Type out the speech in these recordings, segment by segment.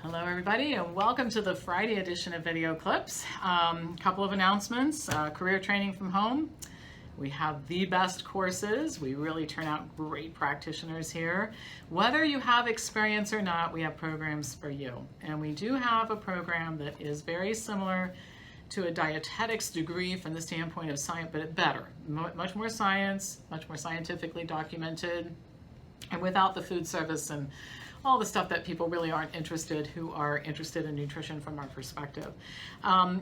Hello everybody and welcome to the Friday edition of Video Clips. Couple of announcements, career training from home. We have the best courses. We really turn out great practitioners here. Whether you have experience or not, we have programs for you. And we do have a program that is very similar to a dietetics degree from the standpoint of science, but better. Much more science, much more scientifically documented, and without the food service and all the stuff that people really aren't interested, who are interested in nutrition from our perspective.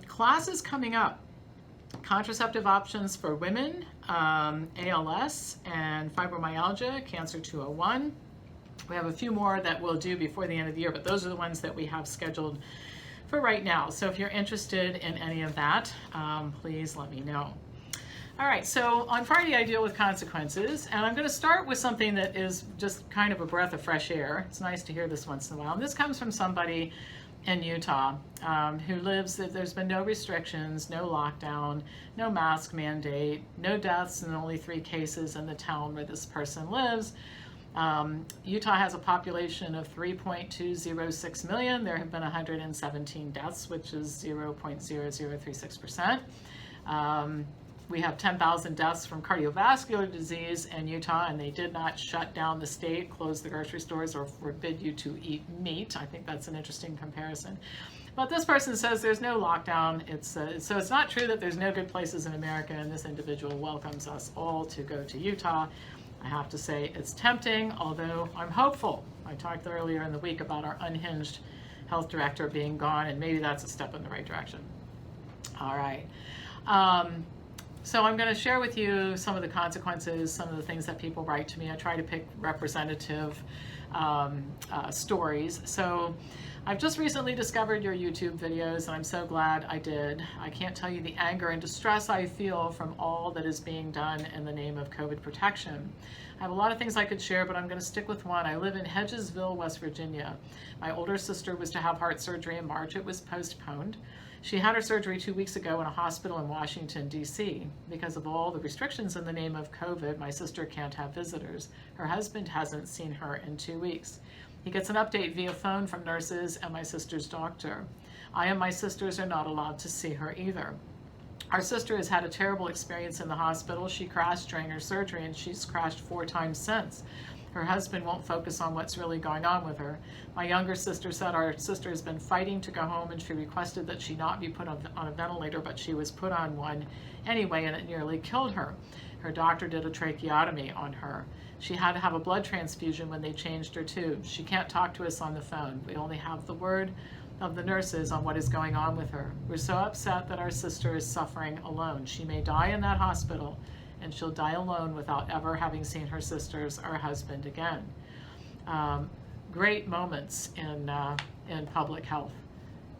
Classes coming up. Contraceptive options for women, ALS and fibromyalgia, Cancer 201. We have a few more that we'll do before the end of the year, but those are the ones that we have scheduled for right now. So if you're interested in any of that, please let me know. All right, so on Friday I deal with consequences, and I'm going to start with something that is just kind of a breath of fresh air. It's nice to hear this once in a while. And this comes from somebody in Utah who lives, there's been no restrictions, no lockdown, no mask mandate, no deaths, and only 3 cases in the town where this person lives. Utah has a population of 3.206 million. There have been 117 deaths, which is 0.0036%. We have 10,000 deaths from cardiovascular disease in Utah, and they did not shut down the state, close the grocery stores, or forbid you to eat meat. I think that's an interesting comparison. But this person says there's no lockdown. So it's not true that there's no good places in America, and this individual welcomes us all to go to Utah. I have to say it's tempting, although I'm hopeful. I talked earlier in the week about our unhinged health director being gone, and maybe that's a step in the right direction. All right. So I'm going to share with you some of the consequences, some of the things that people write to me. I try to pick representative stories. So I've just recently discovered your YouTube videos, and I'm so glad I did. I can't tell you the anger and distress I feel from all that is being done in the name of COVID protection. I have a lot of things I could share, but I'm going to stick with one. I live in Hedgesville, West Virginia. My older sister was to have heart surgery in March. It was postponed. She had her surgery 2 weeks ago in a hospital in Washington, D.C. Because of all the restrictions in the name of COVID, my sister can't have visitors. Her husband hasn't seen her in 2 weeks. He gets an update via phone from nurses and my sister's doctor. I and my sisters are not allowed to see her either. Our sister has had a terrible experience in the hospital. She crashed during her surgery, and she's crashed 4 times since. Her husband won't focus on what's really going on with her. My younger sister said our sister has been fighting to go home, and she requested that she not be put on a ventilator, but she was put on one anyway, and it nearly killed her. Her doctor did a tracheotomy on her. She had to have a blood transfusion when they changed her tubes. She can't talk to us on the phone. We only have the word of the nurses on what is going on with her. We're so upset that our sister is suffering alone. She may die in that hospital, and she'll die alone without ever having seen her sisters or husband again. Great moments in public health.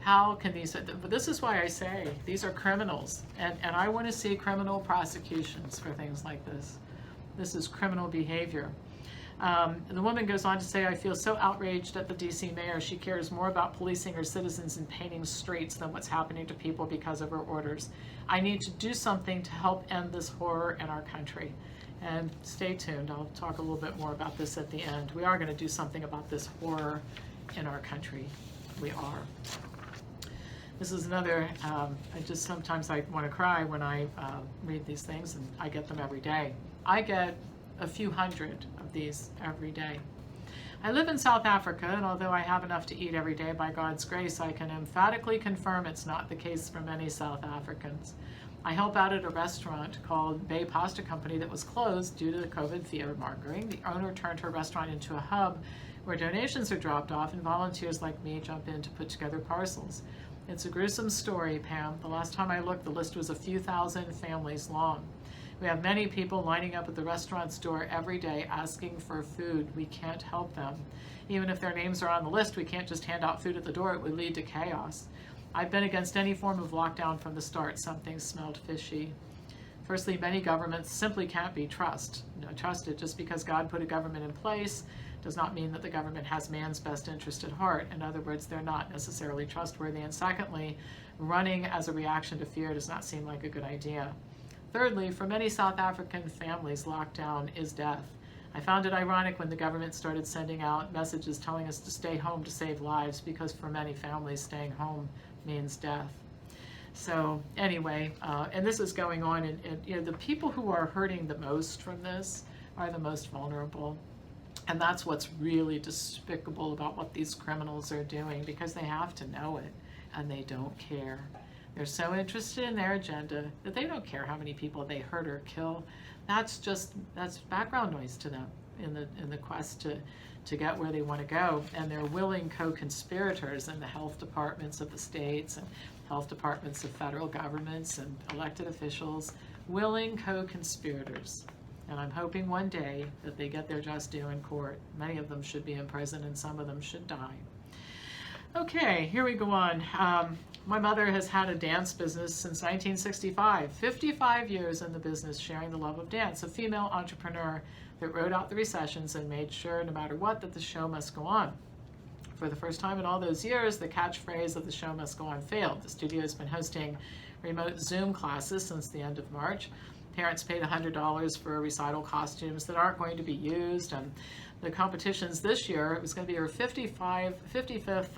How can these, but this is why I say these are criminals, and I want to see criminal prosecutions for things like this. This is criminal behavior. The woman goes on to say, I feel so outraged at the DC mayor. She cares more about policing her citizens and painting streets than what's happening to people because of her orders. I need to do something to help end this horror in our country. And stay tuned. I'll talk a little bit more about this at the end. We are going to do something about this horror in our country. We are. This is another, sometimes I want to cry when I read these things, and I get them every day. I get a few hundred of these every day. I live in South Africa, and although I have enough to eat every day by God's grace, I can emphatically confirm it's not the case for many South Africans. I help out at a restaurant called Bay Pasta Company that was closed due to the COVID fear-mongering. The owner turned her restaurant into a hub where donations are dropped off and volunteers like me jump in to put together parcels. It's a gruesome story, Pam. The last time I looked, the list was a few thousand families long. We have many people lining up at the restaurant's door every day asking for food. We can't help them. Even if their names are on the list, we can't just hand out food at the door. It would lead to chaos. I've been against any form of lockdown from the start. Something smelled fishy. Firstly, many governments simply can't be trusted. Just because God put a government in place does not mean that the government has man's best interest at heart. In other words, they're not necessarily trustworthy. And secondly, running as a reaction to fear does not seem like a good idea. Thirdly, for many South African families, lockdown is death. I found it ironic when the government started sending out messages telling us to stay home to save lives, because for many families, staying home means death. So anyway, and this is going on, and you know, the people who are hurting the most from this are the most vulnerable. And that's what's really despicable about what these criminals are doing, because they have to know it, and they don't care. They're so interested in their agenda that they don't care how many people they hurt or kill. That's background noise to them in the quest to get where they want to go. And they're willing co-conspirators in the health departments of the states and health departments of federal governments and elected officials, willing co-conspirators. And I'm hoping one day that they get their just due in court. Many of them should be in prison, and some of them should die. Okay, here we go on. My mother has had a dance business since 1965, 55 years in the business, sharing the love of dance, a female entrepreneur that rode out the recessions and made sure, no matter what, that the show must go on. For the first time in all those years, the catchphrase of the show must go on failed. The studio has been hosting remote Zoom classes since the end of March. Parents paid $100 for recital costumes that aren't going to be used, and the competitions this year, it was going to be her 55th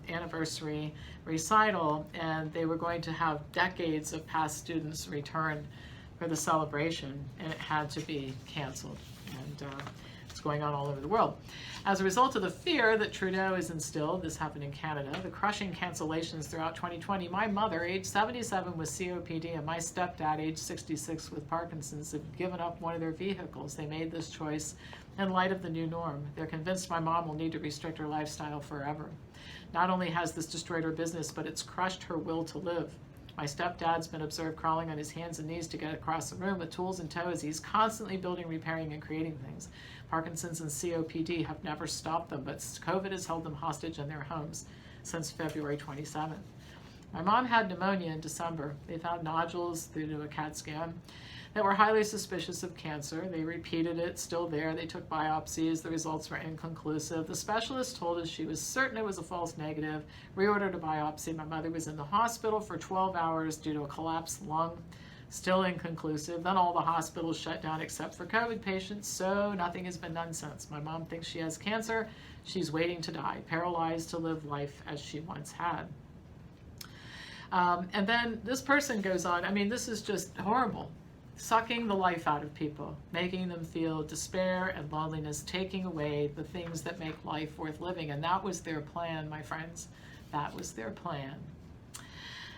anniversary recital, and they were going to have decades of past students return for the celebration, and it had to be canceled. And it's going on all over the world. As a result of the fear that Trudeau has instilled, this happened in Canada, the crushing cancellations throughout 2020, my mother, age 77 with COPD, and my stepdad, age 66 with Parkinson's, have given up one of their vehicles. They made this choice in light of the new norm. They're convinced my mom will need to restrict her lifestyle forever. Not only has this destroyed her business, but it's crushed her will to live. My stepdad's been observed crawling on his hands and knees to get across the room with tools in tow as he's constantly building, repairing, and creating things. Parkinson's and COPD have never stopped them, but COVID has held them hostage in their homes since February 27th. My mom had pneumonia in December. They found nodules due to a CAT scan that were highly suspicious of cancer. They repeated it, still there. They took biopsies. The results were inconclusive. The specialist told us she was certain it was a false negative, reordered a biopsy. My mother was in the hospital for 12 hours due to a collapsed lung, still inconclusive. Then all the hospitals shut down except for COVID patients, so nothing has been done since. My mom thinks she has cancer. She's waiting to die, paralyzed to live life as she once had. And then this person goes on, I mean, this is just horrible. Sucking the life out of people, making them feel despair and loneliness, taking away the things that make life worth living. And that was their plan, my friends. That was their plan.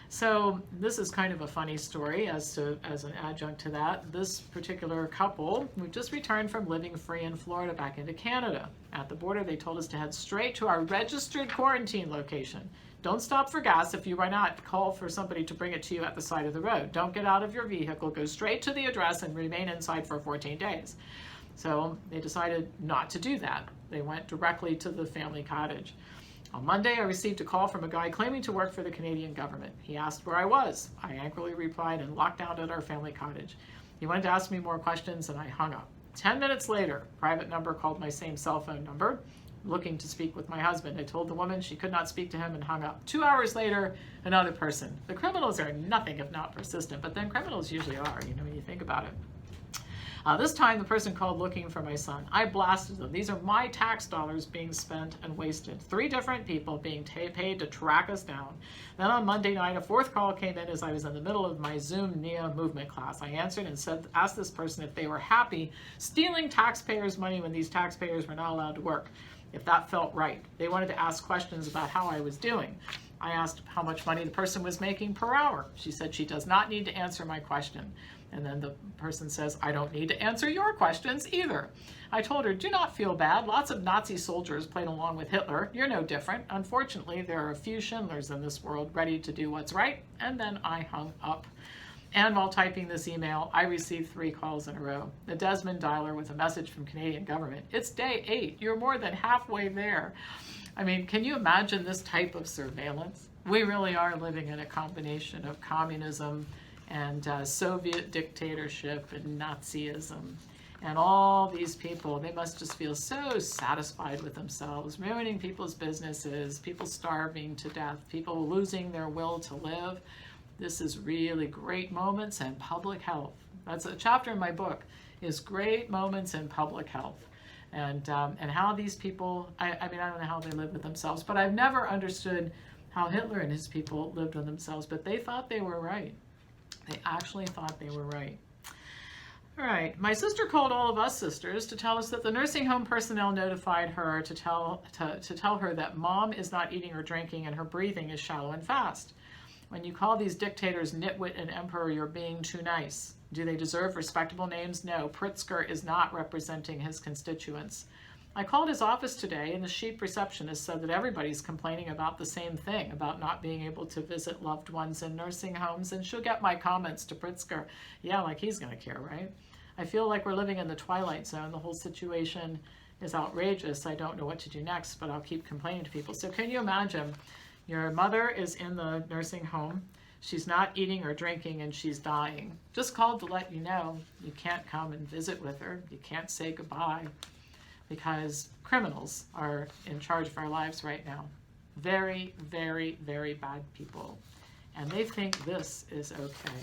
So this is kind of a funny story as an adjunct to that. This particular couple, who just returned from living free in Florida back into Canada. At the border, they told us to head straight to our registered quarantine location. Don't stop for gas. If you run out, call for somebody to bring it to you at the side of the road. Don't get out of your vehicle. Go straight to the address and remain inside for 14 days. So they decided not to do that. They went directly to the family cottage. On Monday, I received a call from a guy claiming to work for the Canadian government. He asked where I was. I angrily replied and locked down at our family cottage. He wanted to ask me more questions, and I hung up. 10 minutes later, a private number called my same cell phone number, looking to speak with my husband. I told the woman she could not speak to him and hung up. 2 hours later, another person. The criminals are nothing if not persistent, but then criminals usually are, when you think about it. This time, the person called looking for my son. I blasted them. These are my tax dollars being spent and wasted. 3 different people being paid to track us down. Then on Monday night, a 4th call came in as I was in the middle of my Zoom NIA movement class. I answered and asked this person if they were happy stealing taxpayers' money when these taxpayers were not allowed to work, if that felt right. They wanted to ask questions about how I was doing. I asked how much money the person was making per hour. She said she does not need to answer my question. And then the person says, I don't need to answer your questions either. I told her, do not feel bad. Lots of Nazi soldiers played along with Hitler. You're no different. Unfortunately, there are a few Schindlers in this world ready to do what's right. And then I hung up. And while typing this email, I received 3 calls in a row. The Desmond dialer with a message from Canadian government. It's day 8. You're more than halfway there. I mean, can you imagine this type of surveillance? We really are living in a combination of communism and Soviet dictatorship and Nazism. And all these people, they must just feel so satisfied with themselves, ruining people's businesses, people starving to death, people losing their will to live. This is really great moments in public health. That's a chapter in my book, is great moments in public health. and how these people, I mean, I don't know how they live with themselves, but I've never understood how Hitler and his people lived with themselves, but they thought they were right. They actually thought they were right. All right, my sister called all of us sisters to tell us that the nursing home personnel notified her to tell her that mom is not eating or drinking and her breathing is shallow and fast. When you call these dictators nitwit and emperor, you're being too nice. Do they deserve respectable names? No, Pritzker is not representing his constituents. I called his office today, and the chief receptionist said that everybody's complaining about the same thing, about not being able to visit loved ones in nursing homes, and she'll get my comments to Pritzker. Yeah, like he's going to care, right? I feel like we're living in the twilight zone. The whole situation is outrageous. I don't know what to do next, but I'll keep complaining to people. So can you imagine? Your mother is in the nursing home. She's not eating or drinking, and she's dying. Just called to let you know you can't come and visit with her. You can't say goodbye, because criminals are in charge of our lives right now. Very, very, very bad people. And they think this is okay.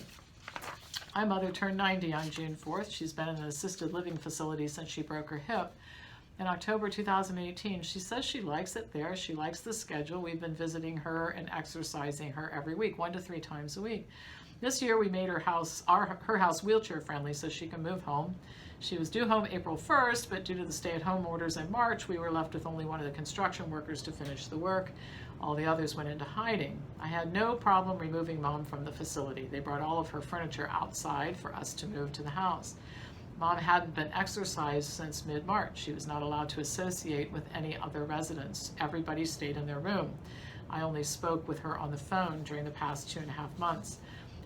My mother turned 90 on June 4th. She's been in an assisted living facility since she broke her hip. In October 2018, she says she likes it there. She likes the schedule. We've been visiting her and exercising her every week, 1 to 3 times a week. This year we made her house wheelchair friendly so she can move home. She was due home April 1st, but due to the stay-at-home orders in March, we were left with only one of the construction workers to finish the work. All the others went into hiding. I had no problem removing Mom from the facility. They brought all of her furniture outside for us to move to the house. Mom hadn't been exorcised since mid-March. She was not allowed to associate with any other residents. Everybody stayed in their room. I only spoke with her on the phone during the past 2.5 months.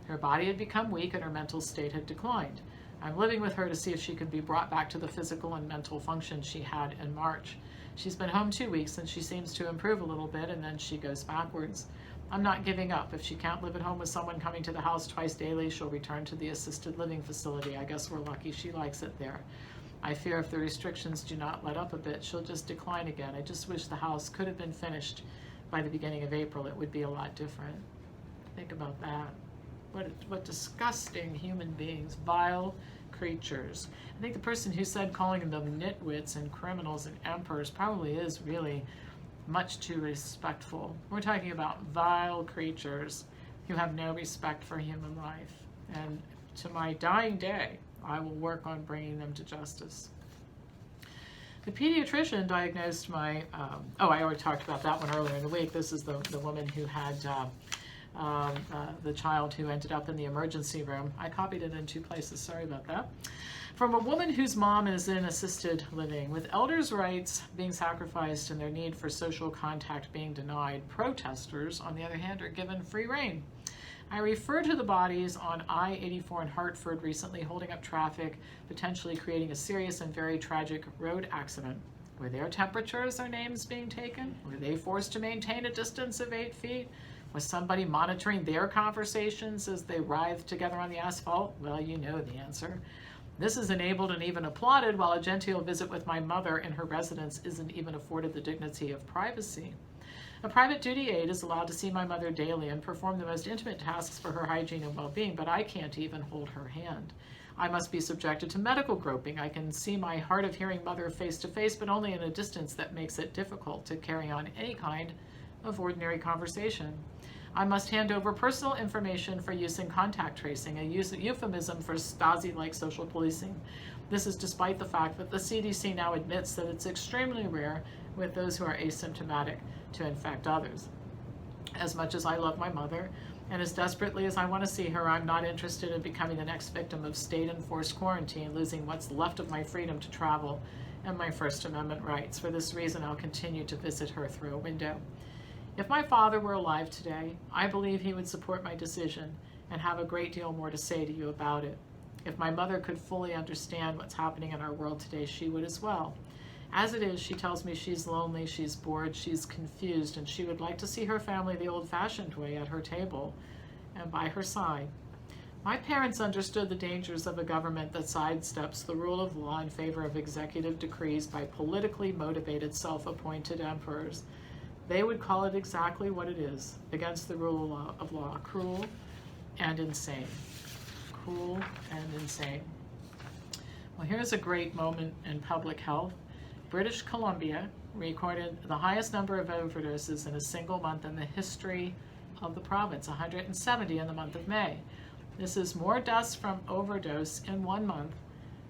Her body had become weak and her mental state had declined. I'm living with her to see if she could be brought back to the physical and mental function she had in March. She's been home 2 weeks and she seems to improve a little bit, and then she goes backwards. I'm not giving up. If she can't live at home with someone coming to the house twice daily, she'll return to the assisted living facility. I guess we're lucky she likes it there. I fear if the restrictions do not let up a bit, she'll just decline again. I just wish the house could have been finished by the beginning of April. It would be a lot different. Think about that. What disgusting human beings, vile creatures. I think the person who said calling them nitwits and criminals and emperors probably is really much too respectful. We're talking about vile creatures who have no respect for human life. And to my dying day, I will work on bringing them to justice. The pediatrician diagnosed my, I already talked about that one earlier in the week. This is the woman who had the child who ended up in the emergency room. I copied it in 2 places, sorry about that. From a woman whose mom is in assisted living. With elders' rights being sacrificed and their need for social contact being denied, protesters, on the other hand, are given free rein. I refer to the bodies on I-84 in Hartford recently holding up traffic, potentially creating a serious and very tragic road accident. Were their temperatures or names being taken? Were they forced to maintain a distance of 8 feet? Was somebody monitoring their conversations as they writhed together on the asphalt? Well, you know the answer. This is enabled and even applauded, while a genteel visit with my mother in her residence isn't even afforded the dignity of privacy. A private duty aide is allowed to see my mother daily and perform the most intimate tasks for her hygiene and well-being, but I can't even hold her hand. I must be subjected to medical groping. I can see my hard of hearing mother face to face, but only in a distance that makes it difficult to carry on any kind of ordinary conversation. I must hand over personal information for use in contact tracing, a euphemism for Stasi-like social policing. This is despite the fact that the CDC now admits that it's extremely rare with those who are asymptomatic to infect others. As much as I love my mother, and as desperately as I want to see her, I'm not interested in becoming the next victim of state-enforced quarantine, losing what's left of my freedom to travel and my First Amendment rights. For this reason, I'll continue to visit her through a window. If my father were alive today, I believe he would support my decision and have a great deal more to say to you about it. If my mother could fully understand what's happening in our world today, she would as well. As it is, she tells me she's lonely, she's bored, she's confused, and she would like to see her family the old-fashioned way at her table and by her side. My parents understood the dangers of a government that sidesteps the rule of law in favor of executive decrees by politically motivated self-appointed emperors. They would call it exactly what it is, against the rule of law, cruel and insane. Cruel and insane. Well, here's a great moment in public health. British Columbia recorded the highest number of overdoses in a single month in the history of the province, 170 in the month of May. This is more deaths from overdose in 1 month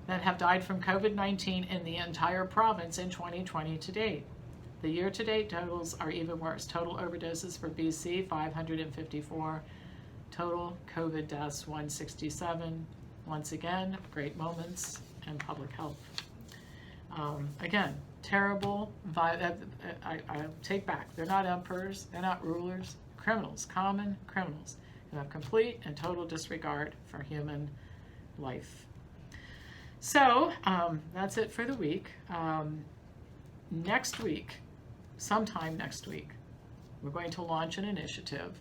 than have died from COVID-19 in the entire province in 2020 to date. The year-to-date totals are even worse. Total overdoses for BC, 554. Total COVID deaths, 167. Once again, great moments in public health. Again, terrible, I take back, they're not emperors, they're not rulers, criminals, common criminals who have complete and total disregard for human life. So that's it for the week. Next week, sometime next week, we're going to launch an initiative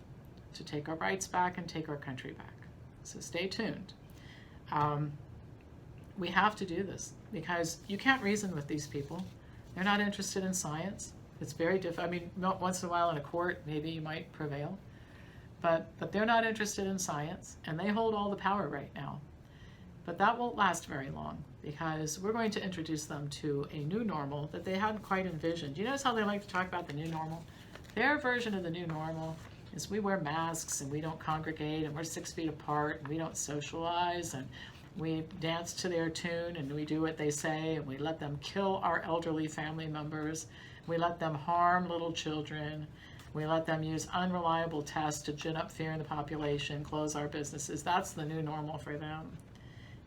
to take our rights back and take our country back. So stay tuned. We have to do this because you can't reason with these people. They're not interested in science. It's very difficult. I mean, once in a while in a court, maybe you might prevail, but they're not interested in science, and they hold all the power right now. But that won't last very long because we're going to introduce them to a new normal that they hadn't quite envisioned. You notice how they like to talk about the new normal? Their version of the new normal is we wear masks and we don't congregate and we're 6 feet apart and we don't socialize and we dance to their tune and we do what they say and we let them kill our elderly family members. We let them harm little children. We let them use unreliable tests to gin up fear in the population, close our businesses. That's the new normal for them.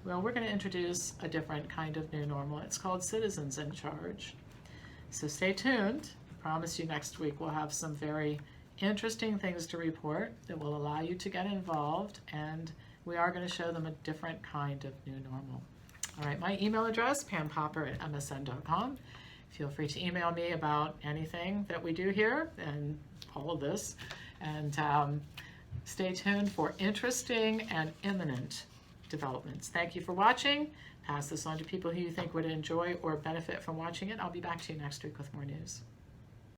Well, we're going to introduce a different kind of new normal. It's called citizens in charge. So stay tuned. I promise you next week we'll have some very interesting things to report that will allow you to get involved, and we are going to show them a different kind of new normal. All right, my email address, pampopper@msn.com. Feel free to email me about anything that we do here and all of this. And stay tuned for interesting and imminent developments. Thank you for watching. Pass this on to people who you think would enjoy or benefit from watching it. I'll be back to you next week with more news.